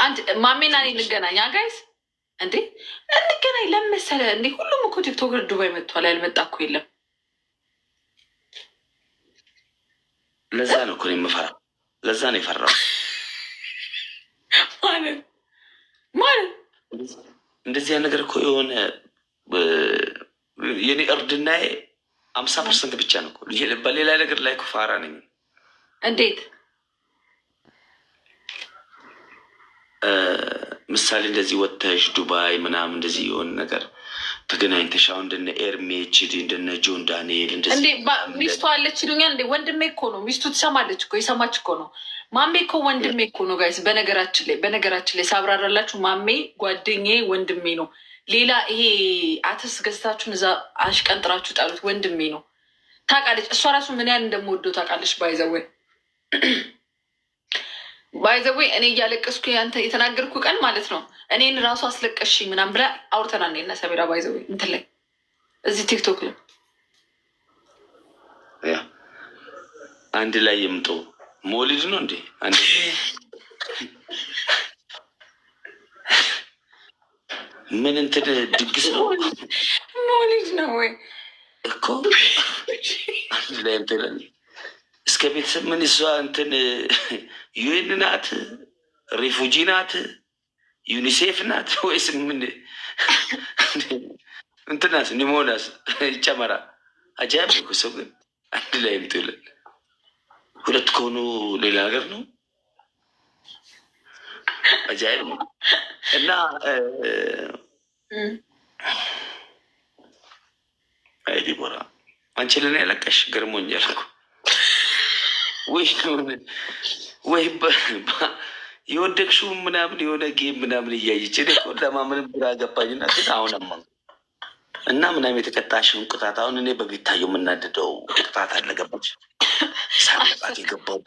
አንድ ማሜና እኔ እንገናኛ ጋይስ እንዴ እንገናኝ። ለምን መሰለህ እንዴ ሁሉም እኮ ቲክቶክ ዱባይ መጥቷል። ያልመጣ እኮ የለም። ለዛ ነው እኮ የምፈራው። ለዛ ነው የፈራው ማለት እንደዚህ ያ ነገር እኮ የሆነ የኔ እርድናዬ 50% ብቻ ነው። በሌላ ነገር ላይ እኮ ፋራ ነኝ። እንዴት ምሳሌ እንደዚህ ወጥተሽ ዱባይ ምናምን እንደዚህ የሆነ ነገር ተገናኝተሽ አሁን እንደነ ኤርሜች እንደነ ጆን ዳንኤል እንደዚህ ሚስቱ አለች ይሉኛል። እንዴ ወንድሜ እኮ ነው። ሚስቱ ትሰማለች እኮ የሰማች እኮ ነው። ማሜ እኮ ወንድሜ እኮ ነው ጋይስ። በነገራችን ላይ ሳብራራላችሁ ማሜ ጓደኛዬ ወንድሜ ነው። ሌላ ይሄ አትስ ገዝታችሁን እዛ አሽቀንጥራችሁ ጣሉት። ወንድሜ ነው። ታውቃለች እሷ ራሱ ምን ያህል እንደምወደው ታውቃለች። ባይዘዌ እኔ እያለቀስኩ ያንተ የተናገርኩ ቀን ማለት ነው እኔን ራሱ አስለቀሽ ምናምን ብላ አውርተናል። እና ሰሜራ ባይዘዌ እንትን ላይ እዚህ ቲክቶክ ላይ አንድ ላይ የምጦ ሞሊድ ነው እንዴ? ምን እንትን ድግስ ነው ሞሊድ ነው ወይ እኮ አንድ ላይ እንትን እስከ ቤተሰብ ምን እሷ እንትን ዩኤን ናት፣ ሪፉጂ ናት፣ ዩኒሴፍ ናት ወይስ ምን እንትናስ ኒሞናስ ይጨመራ? አጃብ እኮ ሰው ግን አንድ ላይ ምትውለን ሁለት ከሆኑ ሌላ ነገር ነው። አጃብ ነው። እና አይ ዲቦራ አንቺ ልን ያለቀሽ ገርሞኛል እኮ ወይ የወደቅሽው ምናምን የሆነ ጌም ምናምን እያየች ለማምንም ግራ ገባኝና ግን አሁን አማን እና ምናምን የተቀጣሽውን ቅጣት አሁን እኔ በቤታየው የምናደደው ቅጣት አለገባች ሳለባት የገባው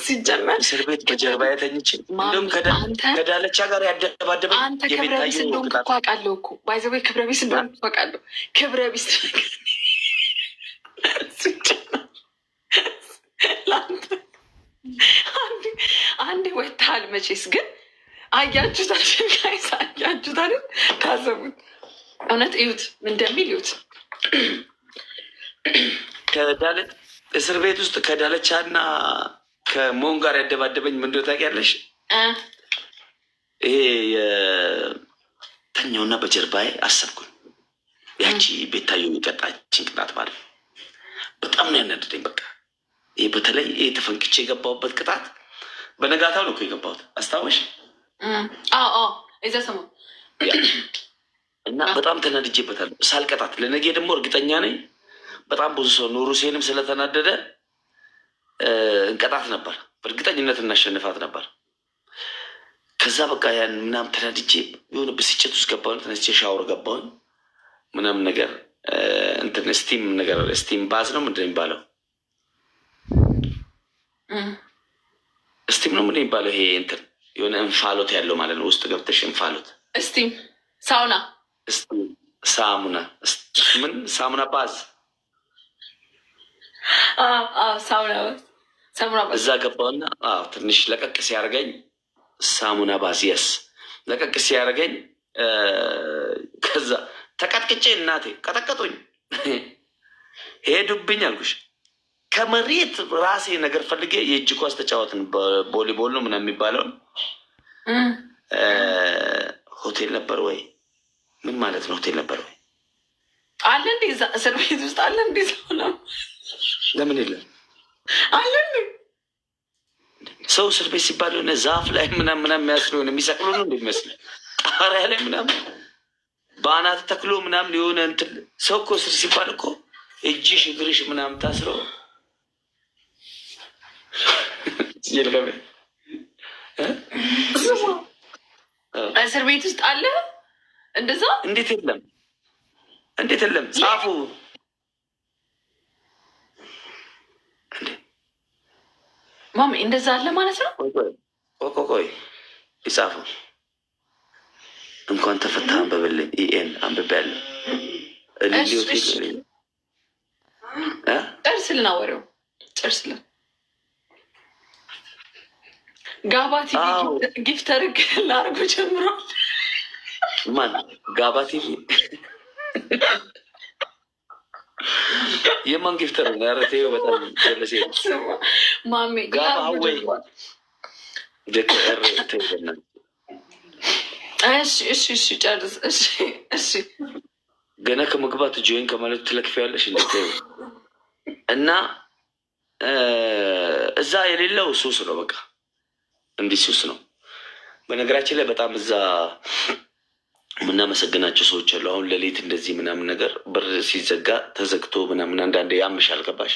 ሲጀመር እስር ቤት በጀርባ የተኝች እንዲሁም ከዳለቻ ጋር ያደባደበ አንተ ክብረ ቢስ እንደሆንክ እኮ አውቃለሁ እኮ ባይዘዌ ክብረ ቢስ እንደሆንክ እኮ አውቃለሁ። ክብረ ቢስ አንዴ ወጥተሃል መቼስ። ግን አያችሁታል፣ አያችሁታል። ታዘቡት። እውነት እዩት፣ እንደሚል እዩት። እስር ቤት ውስጥ ከዳለቻ እና ከሞን ጋር ያደባደበኝ ምንድነው ታውቂያለሽ? ይሄ የተኛውና በጀርባዬ አሰብኩኝ። ያቺ ቤታየው የቀጣችን ቅጣት ማለት በጣም ነው ያናደደኝ። በቃ ይህ በተለይ ይህ ተፈንቅቼ የገባሁበት ቅጣት በነጋታው ነው እኮ የገባሁት። አስታወሽ? እዛ ሰሞን እና በጣም ተናድጄበታለሁ። ሳልቀጣት ለነገ ደግሞ እርግጠኛ ነኝ በጣም ብዙ ሰው ኑሩ ሴንም ስለተናደደ እንቀጣት ነበር። በእርግጠኝነት እናሸንፋት ነበር። ከዛ በቃ ያን ምናምን ተናድጄ የሆነ ብስጭት ውስጥ ገባሁኝ። ተነስቼ ሻወር ገባሁኝ ምናምን ነገር እንትን ስቲም ነገር ስቲም ባዝ ነው ምንድን ነው የሚባለው? ስቲም ነው ምንድን ነው የሚባለው? ይሄ እንትን የሆነ እንፋሎት ያለው ማለት ነው። ውስጥ ገብተሽ እንፋሎት ስቲም ሳውና ሳሙና ምን ሳሙና ባዝ ሳሙና እዛ ገባውና ትንሽ ለቀቅ ሲያደርገኝ ሳሙና ባዝ የስ ለቀቅ ሲያደርገኝ ከዛ ተቀጥቅጬ እናቴ ቀጠቀጡኝ፣ ሄዱብኝ አልኩሽ። ከመሬት ራሴ ነገር ፈልጌ የእጅ ኳስ ተጫወትን። ቦሊቦል ነው ምናምን የሚባለውን ሆቴል ነበር ወይ ምን ማለት ነው? ሆቴል ነበር ወይ አለ እንዴ? እዛ እስር ቤት ውስጥ አለ እንዴ? ሰው ለምን የለም አለ እንዴ? ሰው እስር ቤት ሲባል የሆነ ዛፍ ላይ ምናምን የሚያስሩ ሆነ የሚሰቅሉ ነው እንደሚመስል ጣሪያ ላይ ምናምን በአናት ተክሎ ምናምን የሆነ እንትን ሰው እኮ እስር ሲባል እኮ እጅሽ እግርሽ ምናምን ታስሮ እስር ቤት ውስጥ አለ እንደዛ። እንዴት የለም? እንዴት የለም? ጻፉ። ማሚ እንደዛ አለ ማለት ነው። ቆይ ይጻፉ። እንኳን ተፈታ አንበበልኝ ኢኤን አንብቤያለሁ። ጨርስልን አወሬው ጨርስልን። ጋባ ቲቪ ጊፍተር ላርጎ ጀምሯል። ማን ጋባ ቲቪ የማን ጊፍተር ነው? ኧረ ተይው፣ በጣም ጀለሴ ማሜ ጋባ ወይ ደከረ ተይበና። እሺ ጨርስ። እሺ ገና ከመግባት ጆይን ከማለት ትለክፊያለሽ እንደተይው እና እዛ የሌለው ሱስ ነው። በቃ እንዲህ ሱስ ነው። በነገራችን ላይ በጣም እዛ የምናመሰግናቸው ሰዎች አሉ። አሁን ሌሊት እንደዚህ ምናምን ነገር በር ሲዘጋ ተዘግቶ ምናምን አንዳንዴ ያምሻል። ገባሽ?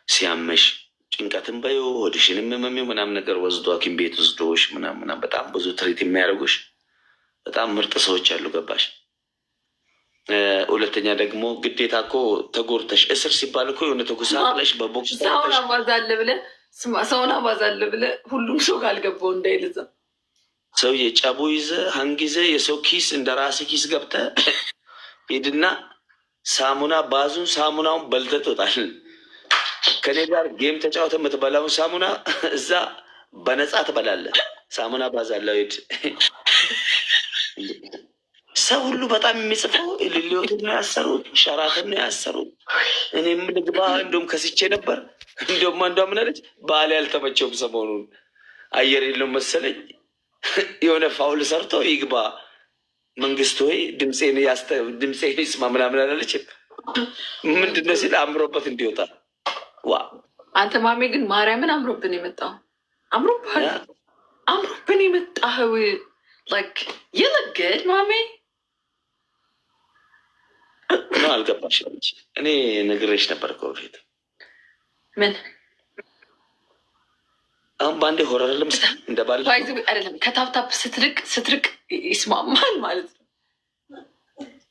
ሲያመሽ ጭንቀትን በይው ሆድሽንም ህመሜው ምናምን ነገር ወስዶ ሐኪም ቤት ወስዶሽ ምናምን በጣም ብዙ ትሪት የሚያደርጉሽ በጣም ምርጥ ሰዎች አሉ። ገባሽ? ሁለተኛ ደግሞ ግዴታ እኮ ተጎርተሽ እስር ሲባል እኮ የሆነ ተጎሳቅለሽ በቦክስ ሰውን አባዛለ ብለህ ሁሉም ሰው ካልገባው እንዳይልዛ ሰውዬ ጨቡ ይዘ ሀንግ ይዘ የሰው ኪስ እንደ ራሴ ኪስ ገብተ ሄድና ሳሙና ባዙን ሳሙናውን በልተህ ትወጣለህ። ከኔ ጋር ጌም ተጫወተ የምትበላውን ሳሙና እዛ በነፃ ትበላለህ። ሳሙና ባዛለው ሄድ ሰው ሁሉ በጣም የሚጽፈው ሊሊዮትን ነው ያሰሩት፣ ሸራትን ነው ያሰሩት። እኔም ልግባ እንደውም ከስቼ ነበር። እንደውም አንዷ ምን አለች? ባል ያልተመቸውም ሰሞኑን አየር የለውም መሰለኝ የሆነ ፋውል ሰርቶ ይግባ መንግስት ወይ ድምፄን ይስማ ምናምን አላለችም። ምንድነው ሲል አምሮበት እንዲወጣ ዋ አንተ ማሜ ግን ማርያምን አምሮብን የመጣው አምሮብን የመጣው ይልግድ ማሜ ነው። አልገባሽም እንጂ እኔ ነግሬሽ ነበር እኮ በፊት። ምን አሁን በአንዴ ሆረር ልምስ እንደ ባል አይደለም። ከታፕታፕ ስትርቅ ይስማማል ማለት ነው።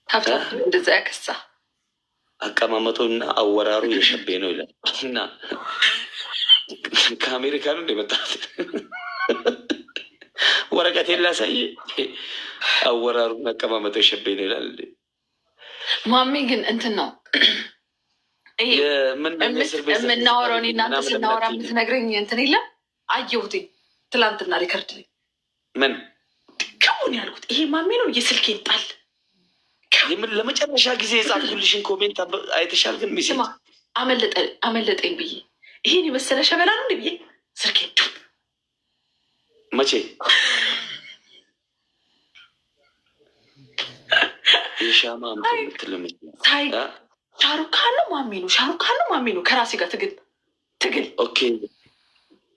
ታፕታፕ እንደዛ ያከሳ አቀማመጡና አወራሩ የሸቤ ነው ይላል እና ከአሜሪካ ነው እንደመጣት ወረቀት ላሳይ አወራሩና አቀማመጡ የሸቤ ነው ይላል። ማሜ ግን እንትን ነው የምናወራው። እኔ እናንተ ስናወራ የምትነግረኝ እንትን የለም። አየሁትኝ ትላንትና ሪከርድ ላይ ምን ከሁን ያልኩት ይሄ ማሜ ነው። የስልኬን ጣል የምን ለመጨረሻ ጊዜ የጻፍኩልሽን ኮሜንት አይተሻል? ግን ሚሴ አመለጠኝ ብዬ ይሄን የመሰለ ሸበላ ነው ብዬ ስልኬን መቼ የሻማ ምትልምት ሻሩካን ነው ማሜ ነው። ሻሩካን ነው ማሜ ነው። ከራሴ ጋር ትግል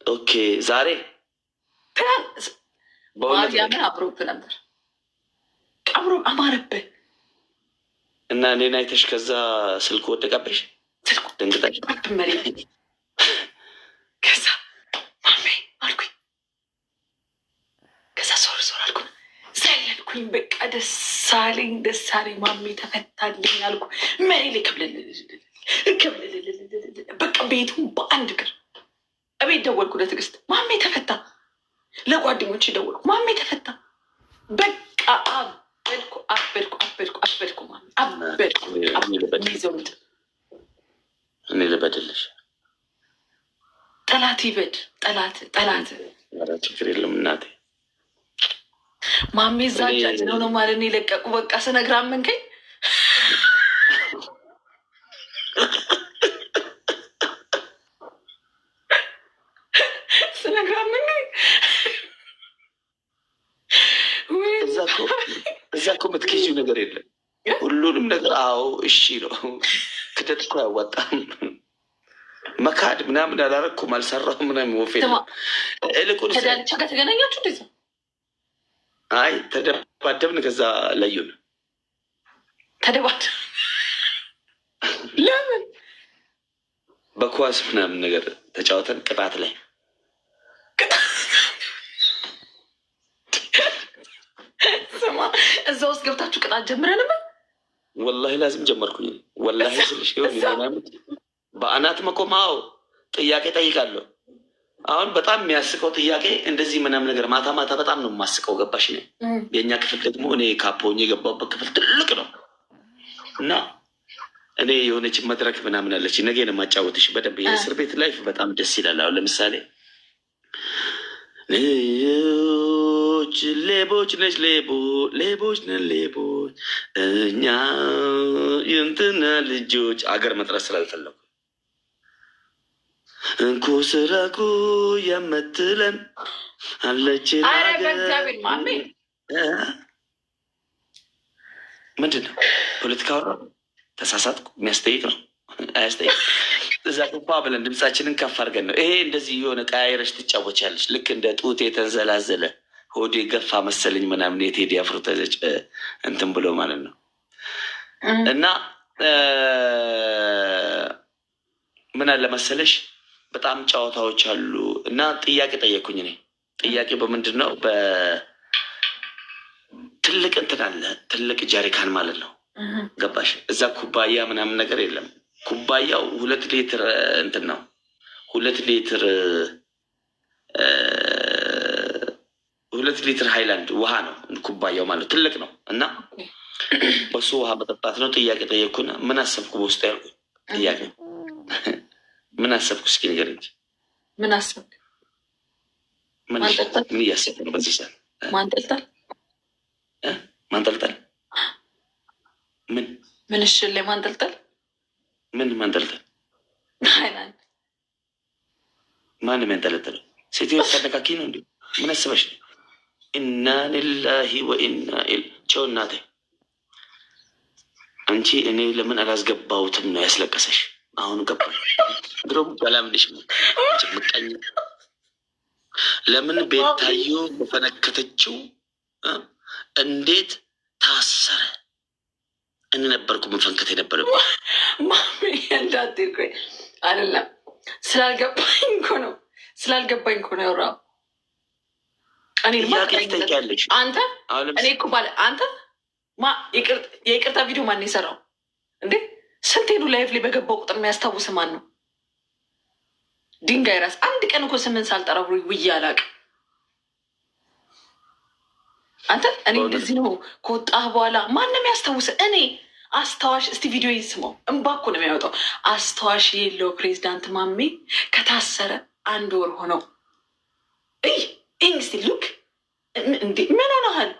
ኦኬ ዛሬ ማርያምን አብሮብህ ነበር። አማረብህ እና እኔን አይተሽ ከዛ ስልክ ወደቀብሽ ደንግጣሽ መሬት ከዛ ማሜ አልኩኝ። ከዛ ዞር አልኩ ዘለልኩኝ። በቃ ደሳለኝ ማሜ ተፈታልኝ አልኩ። መሬ ላይ ክብልል በቃ ቤቱን በአንድ እግር እቤት ደወልኩ ለትዕግስት ማሜ ተፈታ። ለጓደኞች ደወልኩ ማሜ ተፈታ። በቃ አበድኩ ማሜ አበድኩ። እኔ ልበድልሽ ጠላት ይበድ ጠላት ችግር የለም እናቴ። ማሜ እዛ ጃጅነው ነው ማለት ነው የለቀቁ። በቃ ስነግር አመንከኝ። ስነግር አመንከኝ። እዛ እኮ የምትኬጂው ነገር የለም። ሁሉንም ነገር አዎ እሺ ነው። ክደት እኮ አያዋጣም። መካድ ምናምን አላረኩም አልሰራሁም ምናምን ወፌ እልቁን ከዳልቻ ጋር ተገናኛችሁ እንደዛ? አይ ተደባደብን። ከዛ ለዩን። ተደባደብ ለምን? በኳስ ምናምን ነገር ተጫወተን ቅጣት ላይ ስማ፣ እዛ ውስጥ ገብታችሁ ቅጣት ጀምረንማ ወላሂ ላዝም ጀመርኩኝ። ወላሂ ስልሽ ሆን በአናት መቆማው ጥያቄ ጠይቃለሁ። አሁን በጣም የሚያስቀው ጥያቄ እንደዚህ ምናምን ነገር ማታ ማታ በጣም ነው የማስቀው። ገባሽ? ነ የእኛ ክፍል ደግሞ እኔ ካፖኝ የገባሁበት ክፍል ትልቅ ነው እና እኔ የሆነች መድረክ ምናምን አለች። ነገ ነው የማጫወትሽ በደንብ። የእስር ቤት ላይፍ በጣም ደስ ይላል። አሁን ለምሳሌ ሌቦች ሌቦች ነች ሌቦች ነን ሌቦች እኛ የእንትና ልጆች አገር መጥራት ስላልፈለጉ እንኩ ስረቁ የምትለን አለችን። በእግዚአብሔር ማሜ ምንድን ነው ፖለቲካ ወራ ተሳሳትኩ የሚያስጠይቅ ነው አያስጠይቅ። እዛ ቁፋ ብለን ድምፃችንን ከፍ አድርገን ነው ይሄ እንደዚህ የሆነ ቀያይረሽ ትጫወቻለች። ልክ እንደ ጡት የተንዘላዘለ ሆዴ ገፋ መሰለኝ ምናምን የቴዲ አፍሮ ተዘጭ እንትን ብሎ ማለት ነው። እና ምን አለ መሰለሽ በጣም ጨዋታዎች አሉ። እና ጥያቄ ጠየኩኝ እኔ ጥያቄ በምንድን ነው በትልቅ እንትን አለ ትልቅ ጀሪካን ማለት ነው ገባሽ? እዛ ኩባያ ምናምን ነገር የለም። ኩባያው 2 ሊትር እንትን ነው 2 ሊትር 2 ሊትር ሃይላንድ ውሃ ነው ኩባያው ማለት ትልቅ ነው። እና በሱ ውሃ መጠጣት ነው። ጥያቄ ጠየቅኩና ምን አሰብኩ በውስጥ ያልኩ ጥያቄ ምን አሰብኩ እስኪ ንገረኝ። ምን አሰብክ? ምን እያሰብክ ነው በዚህ ሰዓት? ማንጠልጠል ማንጠልጠል ምን እሺ ላይ ማንጠልጠል ምን ማንጠልጠል ሃይላንድ ማንም ያንጠለጠለው ሴትዮ ተነካኪ ነው እንዴ? ምን አስበሽ ነው? ኢና ሊላሂ ወኢና ጨው እናቴ አንቺ እኔ ለምን አላስገባሁትም ነው ያስለቀሰሽ? አሁን ገባ። ድሮም በላምንሽ ምቀኝ ለምን ቤታዮ በፈነከተችው እንዴት ታሰረ? እኔ ነበርኩ መፈንከት የነበረብኝ። ማሜ እንዳትል ቆይ አይደለም ስላልገባኝ እኮ ነው ያወራው። እኔ ያለሽ አንተ እኔ እኮ ባለ አንተ የይቅርታ ቪዲዮ ማን የሰራው እንዴ? ስንት ሄዱ ላይፍ ላይ በገባው ቁጥር የሚያስታውስ ማን ነው? ድንጋይ ራስ አንድ ቀን እኮ ስምን ሳልጠራ ውዬ አላውቅም። አንተ እኔ እንደዚህ ነው ከወጣህ በኋላ ማንም ያስታውስ? እኔ አስታዋሽ እስቲ ቪዲዮ ይስማው። እንባ እኮ ነው የሚያወጣው። አስታዋሽ የለው ፕሬዚዳንት ማሜ ከታሰረ 1 ወር ሆነው። ይህ እስቲ ሉክ እንዴ ምን ሆነሃል?